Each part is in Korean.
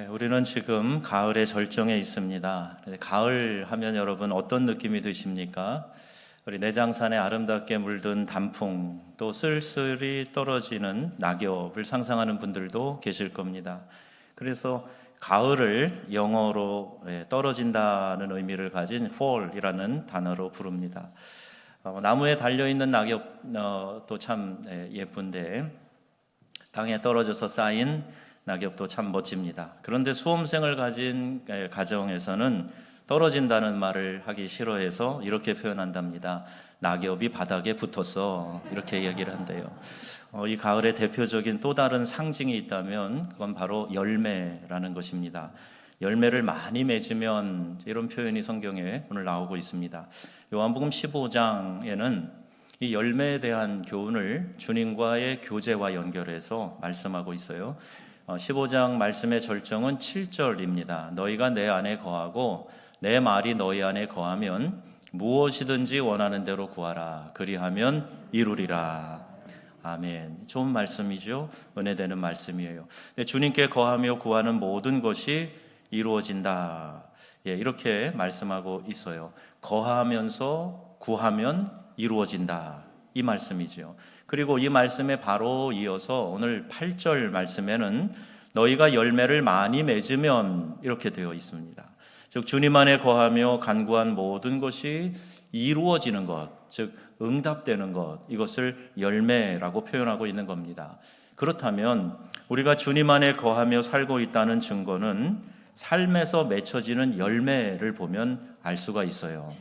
우리는 지금 가을의 절정에 있습니다. 가을 하면 여러분 어떤 느낌이 드십니까? 우리 내장산에 아름답게 물든 단풍, 또 쓸쓸히 떨어지는 낙엽을 상상하는 분들도 계실 겁니다. 그래서 가을을 영어로 떨어진다는 의미를 가진 fall이라는 단어로 부릅니다. 나무에 달려있는 낙엽도 참 예쁜데 땅에 떨어져서 쌓인 낙엽도 참 멋집니다. 그런데 수험생을 가진 가정에서는 떨어진다는 말을 하기 싫어해서 이렇게 표현한답니다. 낙엽이 바닥에 붙었어. 이렇게 이야기를 한대요. 이 가을의 대표적인 또 다른 상징이 있다면 그건 바로 열매라는 것입니다. 열매를 많이 맺으면, 이런 표현이 성경에 오늘 나오고 있습니다. 요한복음 15장에는 이 열매에 대한 교훈을 주님과의 교제와 연결해서 말씀하고 있어요. 15장 말씀의 절정은 7절입니다. 너희가 내 안에 거하고 내 말이 너희 안에 거하면 무엇이든지 원하는 대로 구하라. 그리하면 이루리라. 아멘. 좋은 말씀이죠. 은혜되는 말씀이에요. 주님께 거하며 구하는 모든 것이 이루어진다. 이렇게 말씀하고 있어요. 거하면서 구하면 이루어진다. 이 말씀이죠. 그리고 이 말씀에 바로 이어서 오늘 8절 말씀에는 너희가 열매를 많이 맺으면 이렇게 되어 있습니다. 즉 주님 안에 거하며 간구한 모든 것이 이루어지는 것, 즉 응답되는 것, 이것을 열매라고 표현하고 있는 겁니다. 그렇다면 우리가 주님 안에 거하며 살고 있다는 증거는 삶에서 맺혀지는 열매를 보면 알 수가 있어요.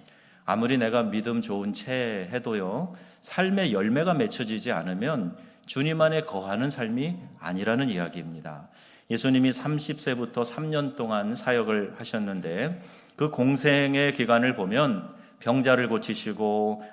아무리 내가 믿음 좋은 채 해도요, 삶의 열매가 맺혀지지 않으면 주님 안에 거하는 삶이 아니라는 이야기입니다. 예수님이 30세부터 3년 동안 사역을 하셨는데 그 공생의 기간을 보면 병자를 고치시고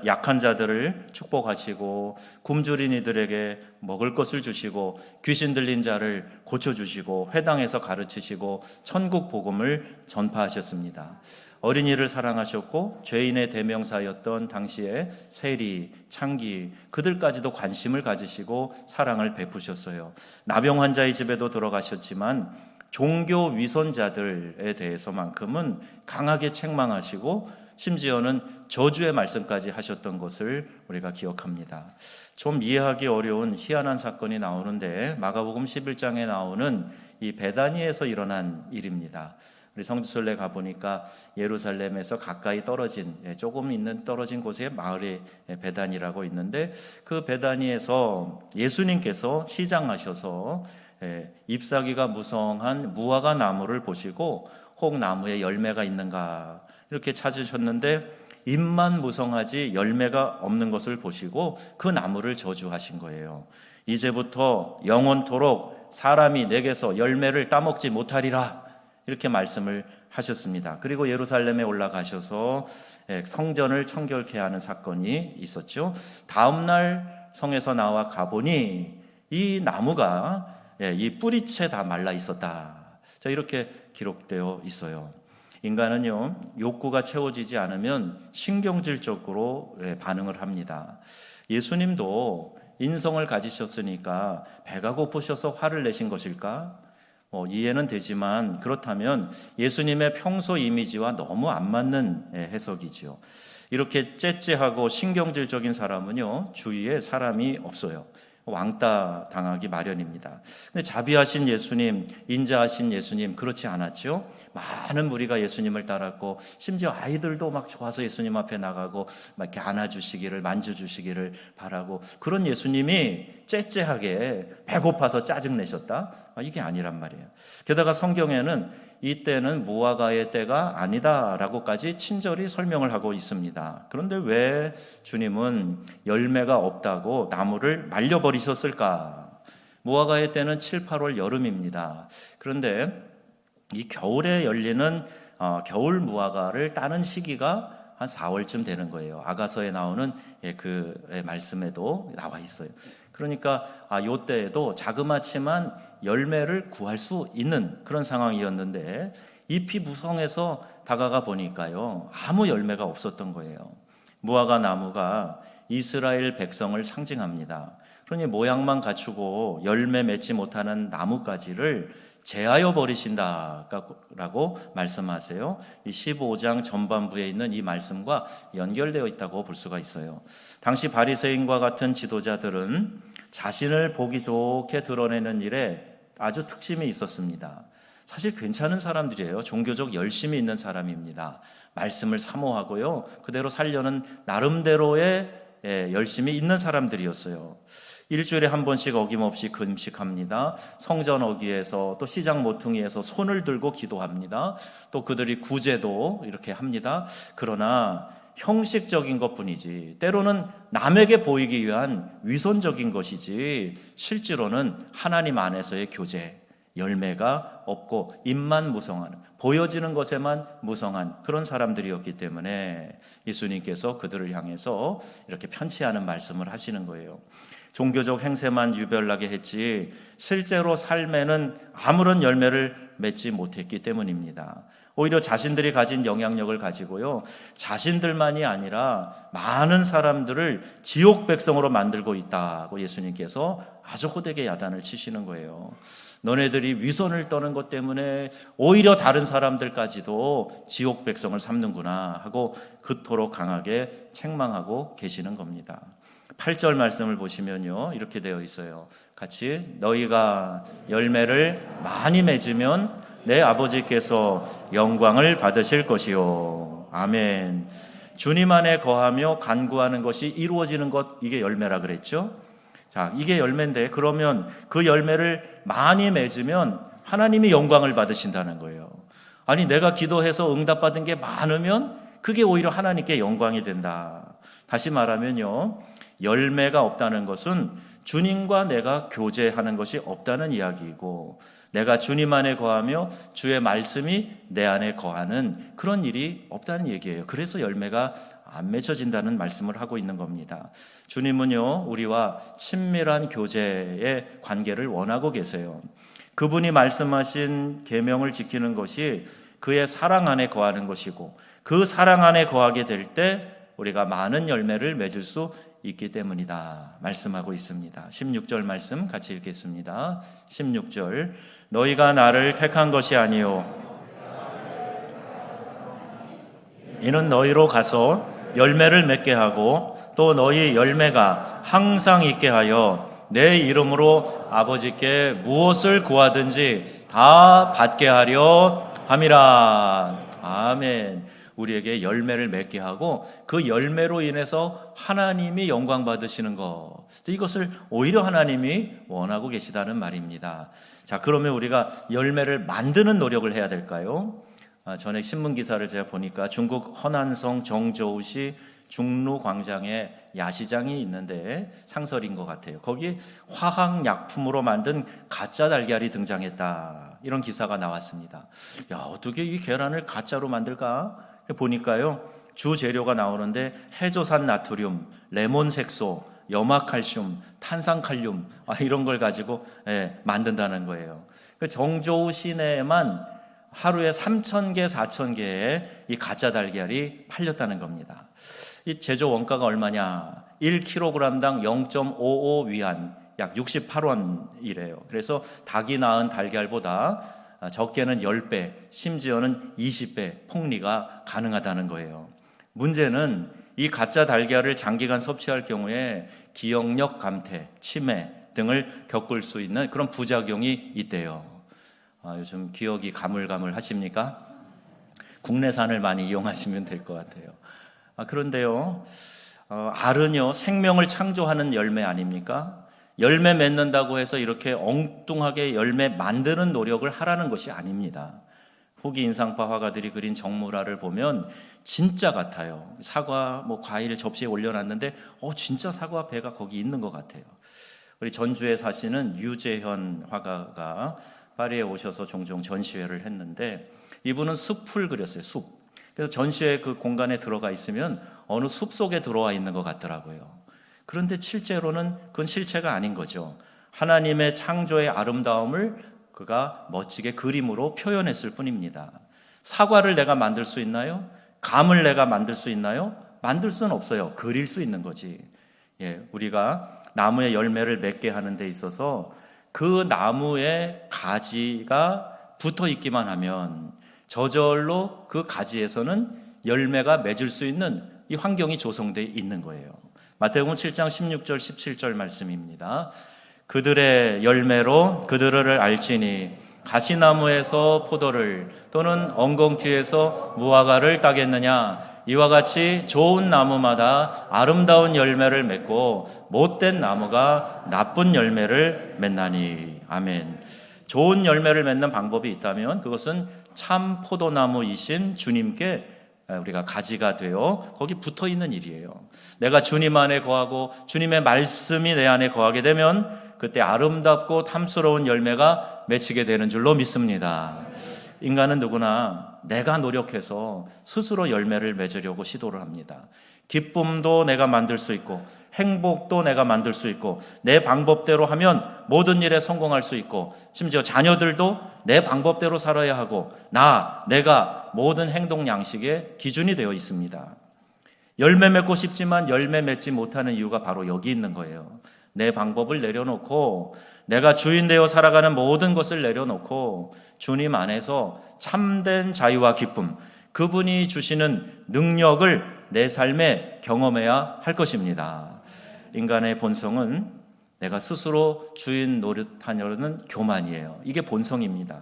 약한 자들을 축복하시고 굶주린 이들에게 먹을 것을 주시고 귀신 들린 자를 고쳐주시고 회당에서 가르치시고 천국 복음을 전파하셨습니다. 어린이를 사랑하셨고 죄인의 대명사였던 당시에 세리, 창기 그들까지도 관심을 가지시고 사랑을 베푸셨어요. 나병 환자의 집에도 들어가셨지만 종교 위선자들에 대해서만큼은 강하게 책망하시고 심지어는 저주의 말씀까지 하셨던 것을 우리가 기억합니다. 좀 이해하기 어려운 희한한 사건이 나오는데 마가복음 11장에 나오는 이 베다니에서 일어난 일입니다. 우리 성지순례 가보니까 예루살렘에서 가까이 떨어진 조금 있는 떨어진 곳에 마을이 베다니라고 있는데 그 베다니에서 예수님께서 시장하셔서 잎사귀가 무성한 무화과 나무를 보시고 혹 나무에 열매가 있는가 이렇게 찾으셨는데 잎만 무성하지 열매가 없는 것을 보시고 그 나무를 저주하신 거예요. 이제부터 영원토록 사람이 내게서 열매를 따먹지 못하리라 이렇게 말씀을 하셨습니다. 그리고 예루살렘에 올라가셔서 성전을 청결케 하는 사건이 있었죠. 다음 날 성에서 나와 가보니 이 나무가 이 뿌리채 다 말라 있었다. 자, 이렇게 기록되어 있어요. 인간은요, 욕구가 채워지지 않으면 신경질적으로 반응을 합니다. 예수님도 인성을 가지셨으니까 배가 고프셔서 화를 내신 것일까? 이해는 되지만 그렇다면 예수님의 평소 이미지와 너무 안 맞는 해석이지요. 이렇게 째째하고 신경질적인 사람은요, 주위에 사람이 없어요. 왕따 당하기 마련입니다. 근데 자비하신 예수님, 인자하신 예수님 그렇지 않았죠? 많은 무리가 예수님을 따랐고 심지어 아이들도 막 좋아서 예수님 앞에 나가고 막 이렇게 안아주시기를 만져주시기를 바라고 그런 예수님이 째째하게 배고파서 짜증내셨다? 이게 아니란 말이에요. 게다가 성경에는 이때는 무화과의 때가 아니다라고까지 친절히 설명을 하고 있습니다. 그런데 왜 주님은 열매가 없다고 나무를 말려버리셨을까? 무화과의 때는 7, 8월 여름입니다. 그런데 이 겨울에 열리는 겨울 무화과를 따는 시기가 한 4월쯤 되는 거예요. 아가서에 나오는 그 말씀에도 나와 있어요. 그러니까 이때에도 자그마치만 열매를 구할 수 있는 그런 상황이었는데 잎이 무성해서 다가가 보니까요 아무 열매가 없었던 거예요. 무화과 나무가 이스라엘 백성을 상징합니다. 그러니 모양만 갖추고 열매 맺지 못하는 나뭇가지를 제하여 버리신다라고 말씀하세요. 이 15장 전반부에 있는 이 말씀과 연결되어 있다고 볼 수가 있어요. 당시 바리새인과 같은 지도자들은 자신을 보기 좋게 드러내는 일에 아주 특심이 있었습니다. 사실 괜찮은 사람들이에요. 종교적 열심이 있는 사람입니다. 말씀을 사모하고요, 그대로 살려는 나름대로의 열심이 있는 사람들이었어요. 일주일에 한 번씩 어김없이 금식합니다. 성전 어귀에서 또 시장 모퉁이에서 손을 들고 기도합니다. 또 그들이 구제도 이렇게 합니다. 그러나 형식적인 것뿐이지, 때로는 남에게 보이기 위한 위선적인 것이지 실제로는 하나님 안에서의 교제, 열매가 없고 입만 무성한, 보여지는 것에만 무성한 그런 사람들이었기 때문에 예수님께서 그들을 향해서 이렇게 편치않은 말씀을 하시는 거예요. 종교적 행세만 유별나게 했지 실제로 삶에는 아무런 열매를 맺지 못했기 때문입니다. 오히려 자신들이 가진 영향력을 가지고요, 자신들만이 아니라 많은 사람들을 지옥 백성으로 만들고 있다고 예수님께서 아주 호되게 야단을 치시는 거예요. 너네들이 위선을 떠는 것 때문에 오히려 다른 사람들까지도 지옥 백성을 삼는구나 하고 그토록 강하게 책망하고 계시는 겁니다. 8절 말씀을 보시면요, 이렇게 되어 있어요. 같이, 너희가 열매를 많이 맺으면 내 아버지께서 영광을 받으실 것이요. 아멘. 주님 안에 거하며 간구하는 것이 이루어지는 것, 이게 열매라 그랬죠. 자, 이게 열매인데, 그러면 그 열매를 많이 맺으면 하나님이 영광을 받으신다는 거예요. 아니, 내가 기도해서 응답받은 게 많으면 그게 오히려 하나님께 영광이 된다. 다시 말하면요, 열매가 없다는 것은 주님과 내가 교제하는 것이 없다는 이야기이고, 내가 주님 안에 거하며 주의 말씀이 내 안에 거하는 그런 일이 없다는 얘기예요. 그래서 열매가 안 맺혀진다는 말씀을 하고 있는 겁니다. 주님은요, 우리와 친밀한 교제의 관계를 원하고 계세요. 그분이 말씀하신 계명을 지키는 것이 그의 사랑 안에 거하는 것이고, 그 사랑 안에 거하게 될 때 우리가 많은 열매를 맺을 수 있기 때문이다 말씀하고 있습니다. 16절 말씀 같이 읽겠습니다. 16절, 너희가 나를 택한 것이 아니요 이는 너희로 가서 열매를 맺게 하고 또 너희 열매가 항상 있게 하여 내 이름으로 아버지께 무엇을 구하든지 다 받게 하려 함이라. 아멘. 우리에게 열매를 맺게 하고 그 열매로 인해서 하나님이 영광 받으시는 것, 이것을 오히려 하나님이 원하고 계시다는 말입니다. 자, 그러면 우리가 열매를 만드는 노력을 해야 될까요? 전에 신문 기사를 제가 보니까 중국 허난성 정저우시 중루 광장에 야시장이 있는데 상설인 것 같아요. 거기 화학약품으로 만든 가짜 달걀이 등장했다, 이런 기사가 나왔습니다. 야, 어떻게 이 계란을 가짜로 만들까? 보니까요, 주 재료가 나오는데 해조산 나트륨, 레몬 색소, 염화칼슘, 탄산칼륨, 이런 걸 가지고 만든다는 거예요. 정저우 시내에만 하루에 3,000개, 4,000개의 이 가짜 달걀이 팔렸다는 겁니다. 이 제조 원가가 얼마냐? 1kg당 0.55 위안, 약 68원이래요. 그래서 닭이 낳은 달걀보다 적게는 10배, 심지어는 20배 폭리가 가능하다는 거예요. 문제는 이 가짜 달걀을 장기간 섭취할 경우에 기억력 감퇴, 치매 등을 겪을 수 있는 그런 부작용이 있대요. 요즘 기억이 가물가물하십니까? 국내산을 많이 이용하시면 될 것 같아요. 그런데요, 알은요, 생명을 창조하는 열매 아닙니까? 열매 맺는다고 해서 이렇게 엉뚱하게 열매 만드는 노력을 하라는 것이 아닙니다. 후기 인상파 화가들이 그린 정물화를 보면 진짜 같아요. 사과, 과일 접시에 올려놨는데 진짜 사과 배가 거기 있는 것 같아요. 우리 전주에 사시는 유재현 화가가 파리에 오셔서 종종 전시회를 했는데, 이분은 숲을 그렸어요. 숲. 그래서 전시회 그 공간에 들어가 있으면 어느 숲 속에 들어와 있는 것 같더라고요. 그런데 실제로는 그건 실체가 아닌 거죠. 하나님의 창조의 아름다움을 그가 멋지게 그림으로 표현했을 뿐입니다. 사과를 내가 만들 수 있나요? 감을 내가 만들 수 있나요? 만들 수는 없어요. 그릴 수 있는 거지. 우리가 나무의 열매를 맺게 하는 데 있어서 그 나무에 가지가 붙어 있기만 하면 저절로 그 가지에서는 열매가 맺을 수 있는 이 환경이 조성되어 있는 거예요. 마태복음 7장 16절 17절 말씀입니다. 그들의 열매로 그들을 알지니 가시나무에서 포도를 또는 엉겅퀴에서 무화과를 따겠느냐. 이와 같이 좋은 나무마다 아름다운 열매를 맺고 못된 나무가 나쁜 열매를 맺나니. 아멘. 좋은 열매를 맺는 방법이 있다면 그것은 참 포도나무이신 주님께 우리가 가지가 되어 거기 붙어 있는 일이에요. 내가 주님 안에 거하고 주님의 말씀이 내 안에 거하게 되면 그때 아름답고 탐스러운 열매가 맺히게 되는 줄로 믿습니다. 인간은 누구나 내가 노력해서 스스로 열매를 맺으려고 시도를 합니다. 기쁨도 내가 만들 수 있고 행복도 내가 만들 수 있고 내 방법대로 하면 모든 일에 성공할 수 있고 심지어 자녀들도 내 방법대로 살아야 하고 내가 모든 행동 양식의 기준이 되어 있습니다. 열매 맺고 싶지만 열매 맺지 못하는 이유가 바로 여기 있는 거예요. 내 방법을 내려놓고 내가 주인 되어 살아가는 모든 것을 내려놓고 주님 안에서 참된 자유와 기쁨, 그분이 주시는 능력을 내 삶에 경험해야 할 것입니다. 인간의 본성은 내가 스스로 주인 노릇하려는 교만이에요. 이게 본성입니다.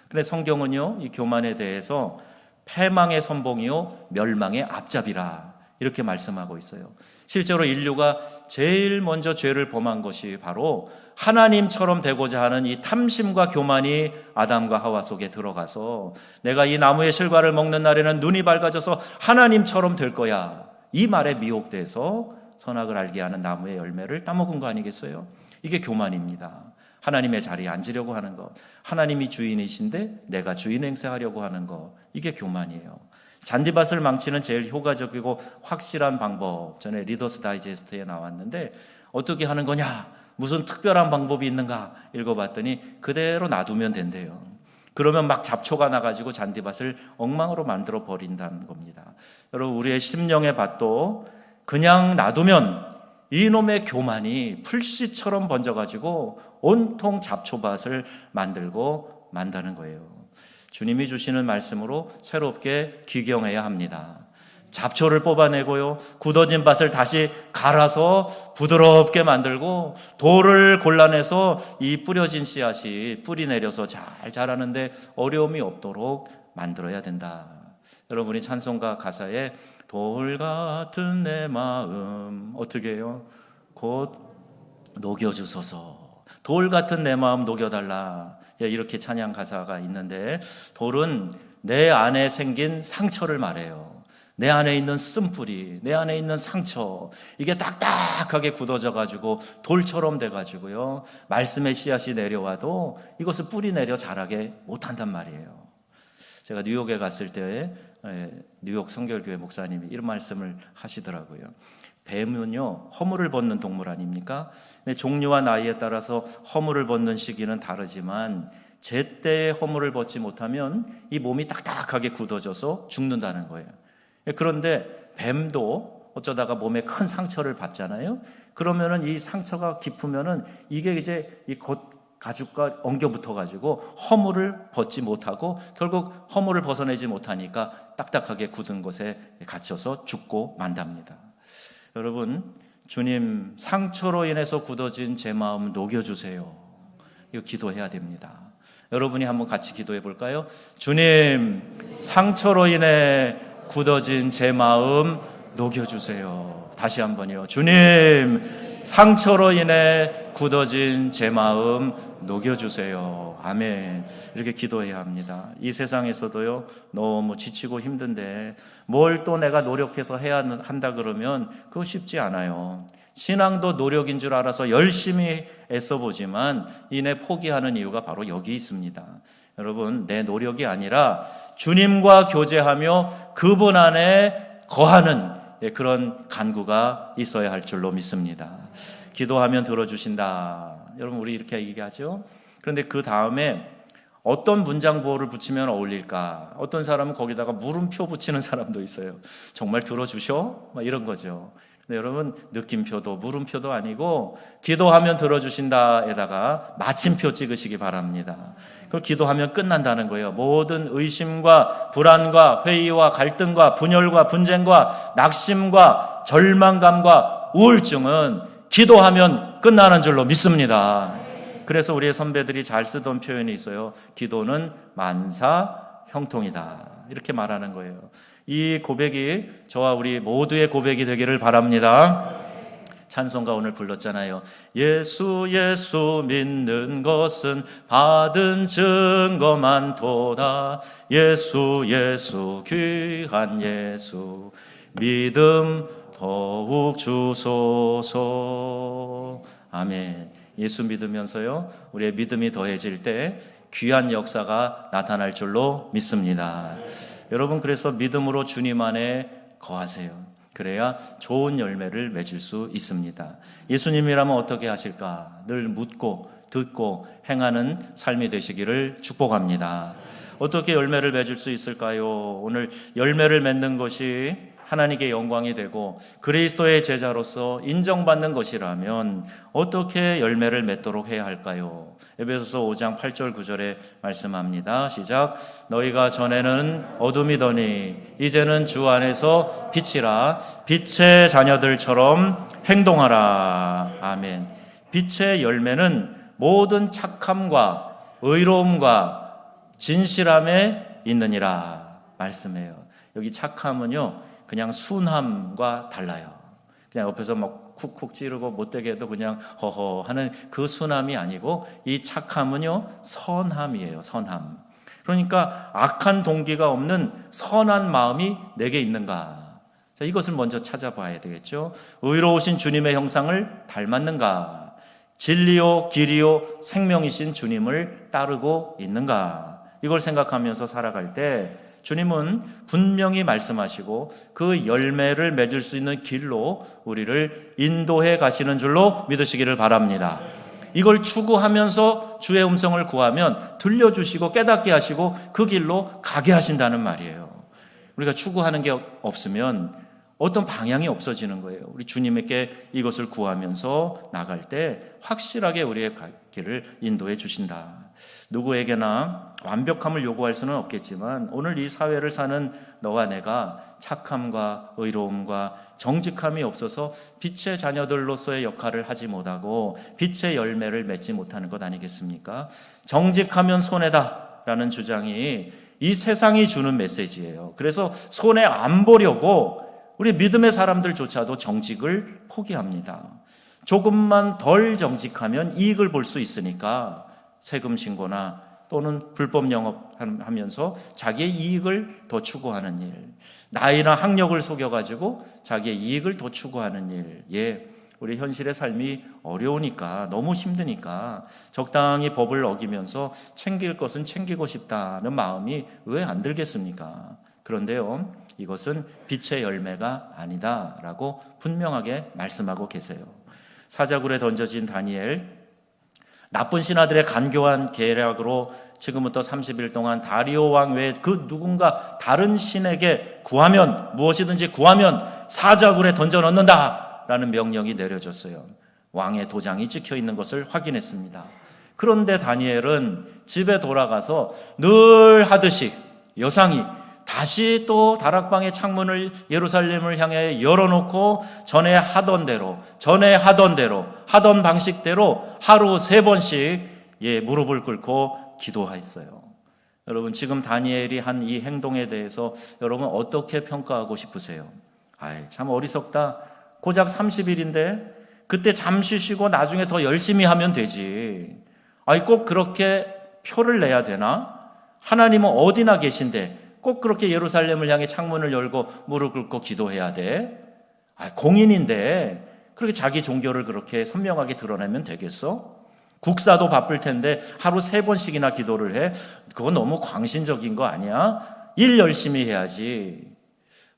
근데 성경은요, 이 교만에 대해서 패망의 선봉이요 멸망의 앞잡이라 이렇게 말씀하고 있어요. 실제로 인류가 제일 먼저 죄를 범한 것이 바로 하나님처럼 되고자 하는 이 탐심과 교만이 아담과 하와 속에 들어가서 내가 이 나무의 실과를 먹는 날에는 눈이 밝아져서 하나님처럼 될 거야, 이 말에 미혹돼서 선악을 알게 하는 나무의 열매를 따먹은 거 아니겠어요? 이게 교만입니다. 하나님의 자리에 앉으려고 하는 것, 하나님이 주인이신데 내가 주인 행세하려고 하는 것, 이게 교만이에요. 잔디밭을 망치는 제일 효과적이고 확실한 방법, 전에 리더스 다이제스트에 나왔는데 어떻게 하는 거냐, 무슨 특별한 방법이 있는가 읽어봤더니 그대로 놔두면 된대요. 그러면 막 잡초가 나가지고 잔디밭을 엉망으로 만들어 버린다는 겁니다. 여러분, 우리의 심령의 밭도 그냥 놔두면 이놈의 교만이 풀씨처럼 번져가지고 온통 잡초밭을 만들고 만다는 거예요. 주님이 주시는 말씀으로 새롭게 귀경해야 합니다. 잡초를 뽑아내고요, 굳어진 밭을 다시 갈아서 부드럽게 만들고 돌을 골라내서 이 뿌려진 씨앗이 뿌리 내려서 잘 자라는데 어려움이 없도록 만들어야 된다. 여러분이 찬송가 가사에 돌 같은 내 마음 어떻게 해요? 곧 녹여주소서. 돌 같은 내 마음 녹여달라. 이렇게 찬양 가사가 있는데, 돌은 내 안에 생긴 상처를 말해요. 내 안에 있는 쓴뿌리, 내 안에 있는 상처, 이게 딱딱하게 굳어져 가지고 돌처럼 돼 가지고요, 말씀의 씨앗이 내려와도 이것을 뿌리 내려 자라게 못한단 말이에요. 제가 뉴욕에 갔을 때 뉴욕 성결교회 목사님이 이런 말씀을 하시더라고요. 뱀은요, 허물을 벗는 동물 아닙니까? 종류와 나이에 따라서 허물을 벗는 시기는 다르지만 제때에 허물을 벗지 못하면 이 몸이 딱딱하게 굳어져서 죽는다는 거예요. 그런데 뱀도 어쩌다가 몸에 큰 상처를 받잖아요. 그러면은 이 상처가 깊으면은 이게 이제 이 가죽과 엉겨 붙어가지고 허물을 벗지 못하고 결국 허물을 벗어내지 못하니까 딱딱하게 굳은 곳에 갇혀서 죽고 만답니다. 여러분, 주님, 상처로 인해서 굳어진 제 마음 녹여주세요. 이거 기도해야 됩니다. 여러분이 한번 같이 기도해 볼까요? 주님, 상처로 인해 굳어진 제 마음 녹여주세요. 다시 한번요. 주님, 상처로 인해 굳어진 제 마음 녹여주세요. 아멘. 이렇게 기도해야 합니다. 이 세상에서도요, 너무 지치고 힘든데 뭘 또 내가 노력해서 해야 한다 그러면 그거 쉽지 않아요. 신앙도 노력인 줄 알아서 열심히 애써보지만 이내 포기하는 이유가 바로 여기 있습니다. 여러분, 내 노력이 아니라 주님과 교제하며 그분 안에 거하는 그런 간구가 있어야 할 줄로 믿습니다. 기도하면 들어주신다. 여러분, 우리 이렇게 얘기하죠. 그런데 그 다음에 어떤 문장 보호를 붙이면 어울릴까? 어떤 사람은 거기다가 물음표 붙이는 사람도 있어요. 정말 들어주셔? 막 이런 거죠. 네, 여러분 느낌표도 물음표도 아니고 기도하면 들어주신다에다가 마침표 찍으시기 바랍니다. 그 기도하면 끝난다는 거예요. 모든 의심과 불안과 회의와 갈등과 분열과 분쟁과 낙심과 절망감과 우울증은 기도하면 끝나는 줄로 믿습니다. 그래서 우리의 선배들이 잘 쓰던 표현이 있어요. 기도는 만사 형통이다. 이렇게 말하는 거예요. 이 고백이 저와 우리 모두의 고백이 되기를 바랍니다. 찬송가 오늘 불렀잖아요. 예수 예수 믿는 것은 받은 증거만 도다. 예수 예수 귀한 예수 믿음 더욱 주소서. 아멘. 예수 믿으면서요, 우리의 믿음이 더해질 때 귀한 역사가 나타날 줄로 믿습니다. 여러분, 그래서 믿음으로 주님 안에 거하세요. 그래야 좋은 열매를 맺을 수 있습니다. 예수님이라면 어떻게 하실까? 늘 묻고 듣고 행하는 삶이 되시기를 축복합니다. 어떻게 열매를 맺을 수 있을까요? 오늘 열매를 맺는 것이 하나님께 영광이 되고 그리스도의 제자로서 인정받는 것이라면 어떻게 열매를 맺도록 해야 할까요? 에베소서 5장 8절 9절에 말씀합니다. 시작. 너희가 전에는 어둠이더니 이제는 주 안에서 빛이라. 빛의 자녀들처럼 행동하라. 아멘. 빛의 열매는 모든 착함과 의로움과 진실함에 있느니라 말씀해요. 여기 착함은요, 그냥 순함과 달라요. 그냥 옆에서 막 쿡쿡 찌르고 못되게 해도 그냥 허허 하는 그 순함이 아니고, 이 착함은요, 선함이에요. 선함. 그러니까 악한 동기가 없는 선한 마음이 내게 있는가? 자, 이것을 먼저 찾아봐야 되겠죠. 의로우신 주님의 형상을 닮았는가? 진리요 길이요 생명이신 주님을 따르고 있는가? 이걸 생각하면서 살아갈 때 주님은 분명히 말씀하시고 그 열매를 맺을 수 있는 길로 우리를 인도해 가시는 줄로 믿으시기를 바랍니다. 이걸 추구하면서 주의 음성을 구하면 들려주시고 깨닫게 하시고 그 길로 가게 하신다는 말이에요. 우리가 추구하는 게 없으면 어떤 방향이 없어지는 거예요. 우리 주님께 이것을 구하면서 나갈 때 확실하게 우리의 길을 인도해 주신다. 누구에게나 완벽함을 요구할 수는 없겠지만 오늘 이 사회를 사는 너와 내가 착함과 의로움과 정직함이 없어서 빛의 자녀들로서의 역할을 하지 못하고 빛의 열매를 맺지 못하는 것 아니겠습니까? 정직하면 손해다라는 주장이 이 세상이 주는 메시지예요. 그래서 손해 안 보려고 우리 믿음의 사람들조차도 정직을 포기합니다. 조금만 덜 정직하면 이익을 볼 수 있으니까 세금 신고나 또는 불법 영업하면서 자기의 이익을 더 추구하는 일, 나이나 학력을 속여가지고 자기의 이익을 더 추구하는 일, 우리 현실의 삶이 어려우니까, 너무 힘드니까 적당히 법을 어기면서 챙길 것은 챙기고 싶다는 마음이 왜 안 들겠습니까? 그런데요, 이것은 빛의 열매가 아니다라고 분명하게 말씀하고 계세요. 사자굴에 던져진 다니엘, 나쁜 신하들의 간교한 계략으로 지금부터 30일 동안 다리오 왕 외에 그 누군가 다른 신에게 구하면, 무엇이든지 구하면 사자굴에 던져 넣는다라는 명령이 내려졌어요. 왕의 도장이 찍혀 있는 것을 확인했습니다. 그런데 다니엘은 집에 돌아가서 늘 하듯이 여상이 다시 또 다락방의 창문을 예루살렘을 향해 열어놓고 전에 하던 대로 하던 방식대로 하루 3번씩 무릎을 꿇고 기도했어요. 여러분, 지금 다니엘이 한 이 행동에 대해서 여러분 어떻게 평가하고 싶으세요? 참 어리석다. 고작 30일인데 그때 잠시 쉬고 나중에 더 열심히 하면 되지. 꼭 그렇게 표를 내야 되나? 하나님은 어디나 계신데 꼭 그렇게 예루살렘을 향해 창문을 열고 무릎 꿇고 기도해야 돼? 공인인데 그렇게 자기 종교를 그렇게 선명하게 드러내면 되겠어? 국사도 바쁠 텐데 하루 3번씩이나 기도를 해? 그건 너무 광신적인 거 아니야? 일 열심히 해야지.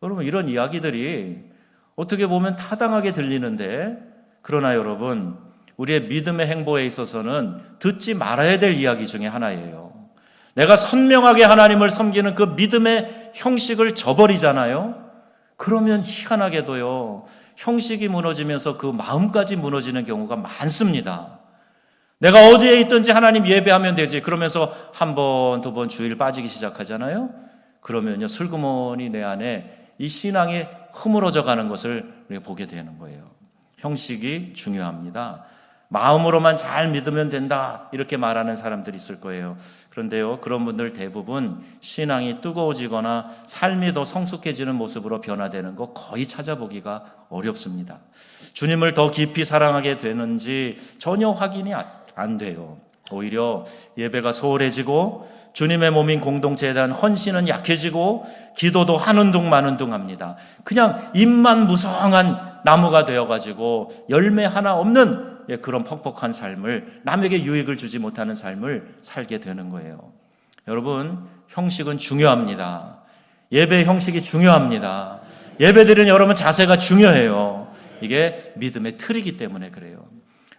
여러분, 이런 이야기들이 어떻게 보면 타당하게 들리는데, 그러나 여러분, 우리의 믿음의 행보에 있어서는 듣지 말아야 될 이야기 중에 하나예요. 내가 선명하게 하나님을 섬기는 그 믿음의 형식을 저버리잖아요. 그러면 희한하게도요, 형식이 무너지면서 그 마음까지 무너지는 경우가 많습니다. 내가 어디에 있든지 하나님 예배하면 되지. 그러면서 한 번, 두 번 주일 빠지기 시작하잖아요. 그러면요, 슬그머니 내 안에 이 신앙이 흐물어져 가는 것을 우리가 보게 되는 거예요. 형식이 중요합니다. 마음으로만 잘 믿으면 된다, 이렇게 말하는 사람들이 있을 거예요. 그런데요, 그런 분들 대부분 신앙이 뜨거워지거나 삶이 더 성숙해지는 모습으로 변화되는 거 거의 찾아보기가 어렵습니다. 주님을 더 깊이 사랑하게 되는지 전혀 확인이 안 돼요. 오히려 예배가 소홀해지고 주님의 몸인 공동체에 대한 헌신은 약해지고 기도도 한운동 만운동 합니다. 그냥 잎만 무성한 나무가 되어가지고 열매 하나 없는 그런 퍽퍽한 삶을, 남에게 유익을 주지 못하는 삶을 살게 되는 거예요. 여러분, 형식은 중요합니다. 예배 형식이 중요합니다. 예배드리는 여러분 자세가 중요해요. 이게 믿음의 틀이기 때문에 그래요.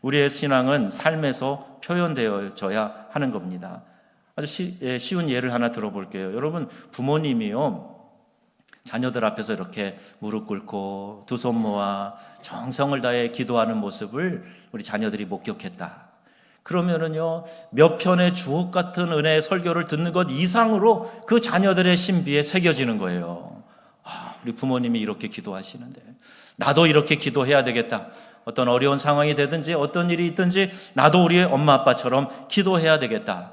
우리의 신앙은 삶에서 표현되어져야 하는 겁니다. 아주 쉬운 예를 하나 들어볼게요. 여러분, 부모님이요, 자녀들 앞에서 이렇게 무릎 꿇고 두 손 모아 정성을 다해 기도하는 모습을 우리 자녀들이 목격했다. 그러면은요, 몇 편의 주옥 같은 은혜의 설교를 듣는 것 이상으로 그 자녀들의 신비에 새겨지는 거예요. 우리 부모님이 이렇게 기도하시는데 나도 이렇게 기도해야 되겠다. 어떤 어려운 상황이 되든지 어떤 일이 있든지 나도 우리의 엄마 아빠처럼 기도해야 되겠다.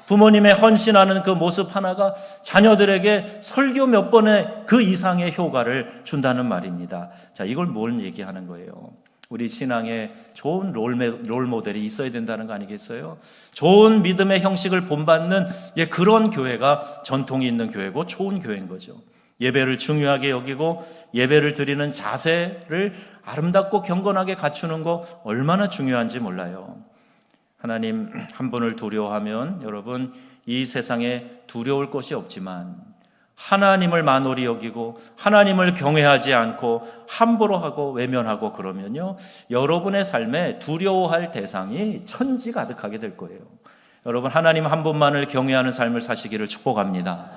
부모님의 헌신하는 그 모습 하나가 자녀들에게 설교 몇 번의 그 이상의 효과를 준다는 말입니다. 자, 이걸 뭘 얘기하는 거예요? 우리 신앙에 좋은 롤 모델이 있어야 된다는 거 아니겠어요? 좋은 믿음의 형식을 본받는 그런 교회가 전통이 있는 교회고 좋은 교회인 거죠. 예배를 중요하게 여기고 예배를 드리는 자세를 아름답고 경건하게 갖추는 거 얼마나 중요한지 몰라요. 하나님 한 분을 두려워하면 여러분, 이 세상에 두려울 것이 없지만 하나님을 만홀히 여기고 하나님을 경외하지 않고 함부로 하고 외면하고 그러면요, 여러분의 삶에 두려워할 대상이 천지 가득하게 될 거예요. 여러분, 하나님 한 분만을 경외하는 삶을 사시기를 축복합니다.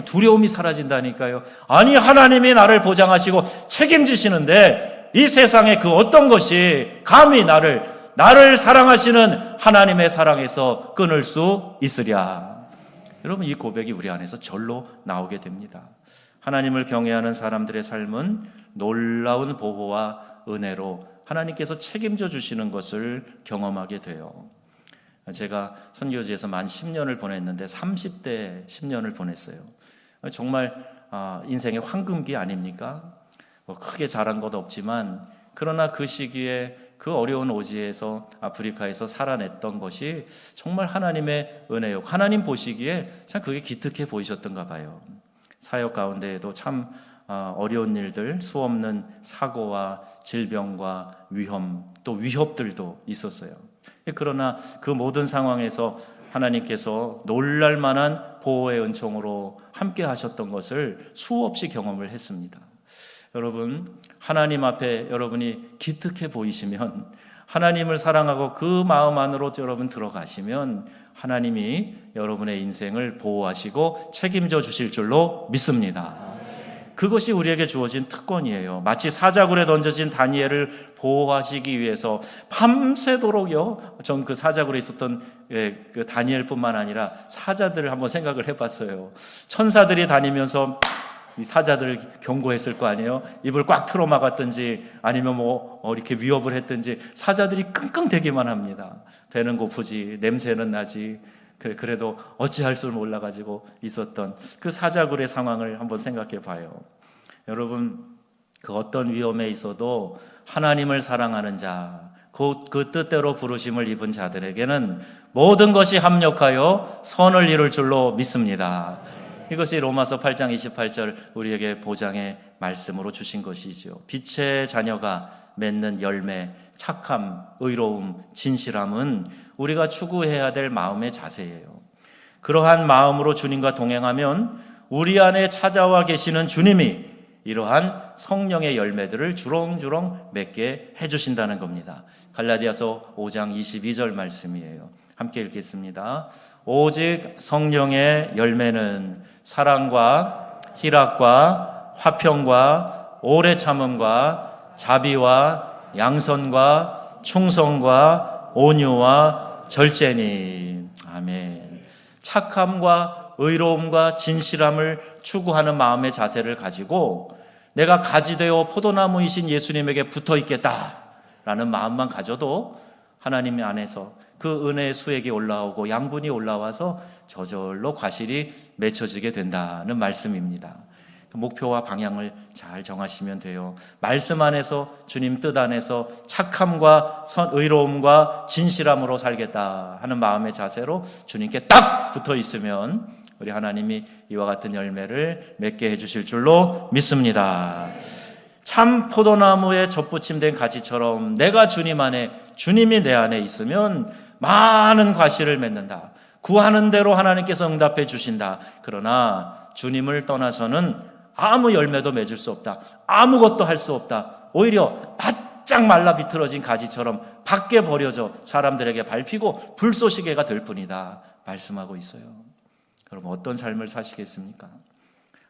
두려움이 사라진다니까요. 아니, 하나님이 나를 보장하시고 책임지시는데 이 세상에 그 어떤 것이 감히 나를 사랑하시는 하나님의 사랑에서 끊을 수 있으랴. 여러분, 이 고백이 우리 안에서 절로 나오게 됩니다. 하나님을 경외하는 사람들의 삶은 놀라운 보호와 은혜로 하나님께서 책임져 주시는 것을 경험하게 돼요. 제가 선교지에서 만 10년을 보냈는데 30대 10년을 보냈어요. 정말 인생의 황금기 아닙니까? 크게 자란 것 없지만 그러나 그 시기에 그 어려운 오지에서 아프리카에서 살아냈던 것이 정말 하나님의 은혜요. 하나님 보시기에 참 그게 기특해 보이셨던가 봐요. 사역 가운데에도 참 어려운 일들, 수없는 사고와 질병과 위험, 또 위협들도 있었어요. 그러나 그 모든 상황에서 하나님께서 놀랄 만한 보호의 은총으로 함께 하셨던 것을 수없이 경험을 했습니다. 여러분, 하나님 앞에 여러분이 기특해 보이시면, 하나님을 사랑하고 그 마음 안으로 여러분 들어가시면 하나님이 여러분의 인생을 보호하시고 책임져 주실 줄로 믿습니다. 그것이 우리에게 주어진 특권이에요. 마치 사자굴에 던져진 다니엘을 보호하시기 위해서 밤새도록요, 전 그 사자굴에 있었던 그 다니엘뿐만 아니라 사자들을 한번 생각을 해봤어요. 천사들이 다니면서 이 사자들 경고했을 거 아니에요. 입을 꽉 틀어 막았든지 아니면 이렇게 위협을 했든지 사자들이 끙끙대기만 합니다. 배는 고프지, 냄새는 나지. 그래도 어찌할 줄 몰라가지고 있었던 그 사자굴의 상황을 한번 생각해 봐요. 여러분, 그 어떤 위험에 있어도 하나님을 사랑하는 자, 그 뜻대로 부르심을 입은 자들에게는 모든 것이 합력하여 선을 이룰 줄로 믿습니다. 이것이 로마서 8장 28절 우리에게 보장의 말씀으로 주신 것이죠. 빛의 자녀가 맺는 열매, 착함, 의로움, 진실함은 우리가 추구해야 될 마음의 자세예요. 그러한 마음으로 주님과 동행하면 우리 안에 찾아와 계시는 주님이 이러한 성령의 열매들을 주렁주렁 맺게 해주신다는 겁니다. 갈라디아서 5장 22절 말씀이에요. 함께 읽겠습니다. 오직 성령의 열매는 사랑과 희락과 화평과 오래 참음과 자비와 양선과 충성과 온유와 절제니. 아멘. 착함과 의로움과 진실함을 추구하는 마음의 자세를 가지고 내가 가지되어 포도나무이신 예수님에게 붙어 있겠다라는 마음만 가져도 하나님 안에서 그 은혜의 수액이 올라오고 양분이 올라와서 저절로 과실이 맺혀지게 된다는 말씀입니다. 그 목표와 방향을 잘 정하시면 돼요. 말씀 안에서, 주님 뜻 안에서 착함과 의로움과 진실함으로 살겠다 하는 마음의 자세로 주님께 딱 붙어 있으면 우리 하나님이 이와 같은 열매를 맺게 해주실 줄로 믿습니다. 참 포도나무에 접붙임된 가지처럼 내가 주님 안에, 주님이 내 안에 있으면 많은 과실을 맺는다. 구하는 대로 하나님께서 응답해 주신다. 그러나 주님을 떠나서는 아무 열매도 맺을 수 없다. 아무것도 할 수 없다. 오히려 바짝 말라 비틀어진 가지처럼 밖에 버려져 사람들에게 밟히고 불쏘시개가 될 뿐이다 말씀하고 있어요. 그럼 어떤 삶을 사시겠습니까?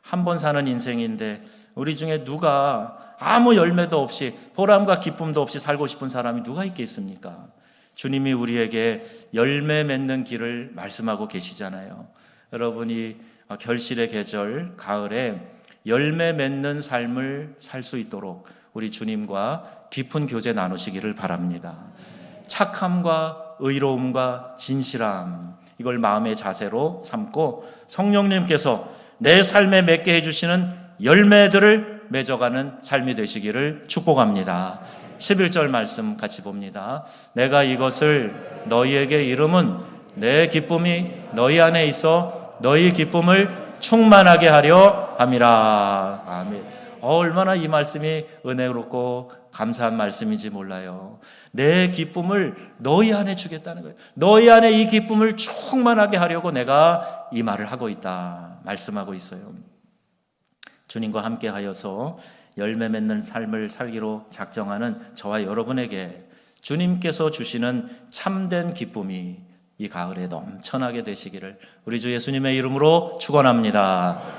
한 번 사는 인생인데 우리 중에 누가 아무 열매도 없이 보람과 기쁨도 없이 살고 싶은 사람이 누가 있겠습니까? 주님이 우리에게 열매 맺는 길을 말씀하고 계시잖아요. 여러분이 결실의 계절 가을에 열매 맺는 삶을 살 수 있도록 우리 주님과 깊은 교제 나누시기를 바랍니다. 착함과 의로움과 진실함, 이걸 마음의 자세로 삼고 성령님께서 내 삶에 맺게 해주시는 열매들을 맺어가는 삶이 되시기를 축복합니다. 11절 말씀 같이 봅니다. 내가 이것을 너희에게 이름은 내 기쁨이 너희 안에 있어 너희 기쁨을 충만하게 하려 함이라. 아멘. 얼마나 이 말씀이 은혜롭고 감사한 말씀인지 몰라요. 내 기쁨을 너희 안에 주겠다는 거예요. 너희 안에 이 기쁨을 충만하게 하려고 내가 이 말을 하고 있다 말씀하고 있어요. 주님과 함께 하여서 열매 맺는 삶을 살기로 작정하는 저와 여러분에게 주님께서 주시는 참된 기쁨이 이 가을에 넘쳐나게 되시기를 우리 주 예수님의 이름으로 축원합니다.